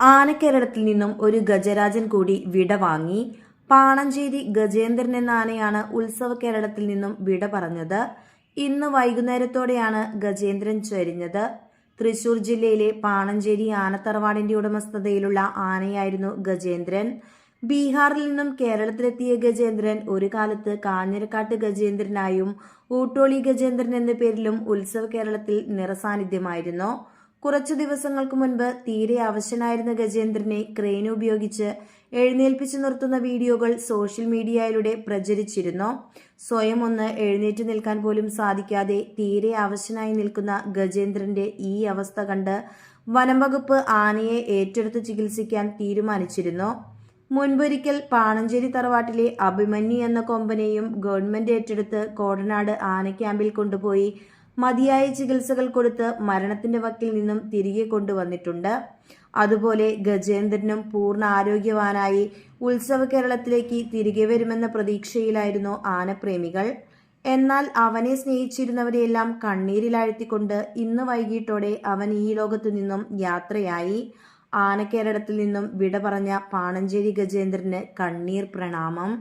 ആനക്കേരളത്തിൽ നിന്നും ഒരു ഗജരാജൻ കൂടി വിട വാങ്ങി. പാണഞ്ചേരി ഗജേന്ദ്രൻ എന്ന ആനയാണ് ഉത്സവ കേരളത്തിൽ നിന്നും വിട പറഞ്ഞത്. ഇന്ന് വൈകുന്നേരത്തോടെയാണ് ഗജേന്ദ്രൻ ചരിഞ്ഞത്. തൃശൂർ ജില്ലയിലെ പാണഞ്ചേരി ആനത്തറവാടിന്റെ ഉടമസ്ഥതയിലുള്ള ആനയായിരുന്നു ഗജേന്ദ്രൻ. ബീഹാറിൽ നിന്നും കേരളത്തിലെത്തിയ ഗജേന്ദ്രൻ ഒരു കാലത്ത് കാഞ്ഞിരക്കാട്ട് ഗജേന്ദ്രനായും ഊട്ടോളി ഗജേന്ദ്രൻ എന്ന പേരിലും ഉത്സവ കേരളത്തിൽ നിറസാന്നിധ്യമായിരുന്നു. കുറച്ചു ദിവസങ്ങൾക്ക് മുൻപ് തീരെ അവശനായിരുന്ന ഗജേന്ദ്രനെ ക്രെയിൻ ഉപയോഗിച്ച് എഴുന്നേൽപ്പിച്ചു നിർത്തുന്ന വീഡിയോകൾ സോഷ്യൽ മീഡിയയിലൂടെ പ്രചരിച്ചിരുന്നു. സ്വയം ഒന്ന് എഴുന്നേറ്റ് നിൽക്കാൻ പോലും സാധിക്കാതെ തീരെ അവശനായി നിൽക്കുന്ന ഗജേന്ദ്രന്റെ ഈ അവസ്ഥ കണ്ട് വനം വകുപ്പ് ആനയെ ഏറ്റെടുത്ത് ചികിത്സിക്കാൻ തീരുമാനിച്ചിരുന്നു. മുൻപൊരിക്കൽ പാണഞ്ചേരി തറവാട്ടിലെ അഭിമന്യു എന്ന കൊമ്പനെയും ഗവൺമെന്റ് ഏറ്റെടുത്ത് കോടനാട് ആന ക്യാമ്പിൽ കൊണ്ടുപോയി മതിയായ ചികിത്സകൾ കൊടുത്ത് മരണത്തിന്റെ വക്കിൽ നിന്നും തിരികെ കൊണ്ടുവന്നിട്ടുണ്ട്. അതുപോലെ ഗജേന്ദ്രനും പൂർണ്ണ ആരോഗ്യവാനായി ഉത്സവ കേരളത്തിലേക്ക് തിരികെ വരുമെന്ന പ്രതീക്ഷയിലായിരുന്നു ആനപ്രേമികൾ. എന്നാൽ അവനെ സ്നേഹിച്ചിരുന്നവരെയെല്ലാം കണ്ണീരിലാഴ്ത്തിക്കൊണ്ട് ഇന്ന് വൈകിട്ടോടെ അവൻ ഈ ലോകത്തു നിന്നും യാത്രയായി. ആനക്കേരളത്തിൽ നിന്നും വിട പറഞ്ഞ പാണഞ്ചേരി ഗജേന്ദ്രന് കണ്ണീർ പ്രണാമം.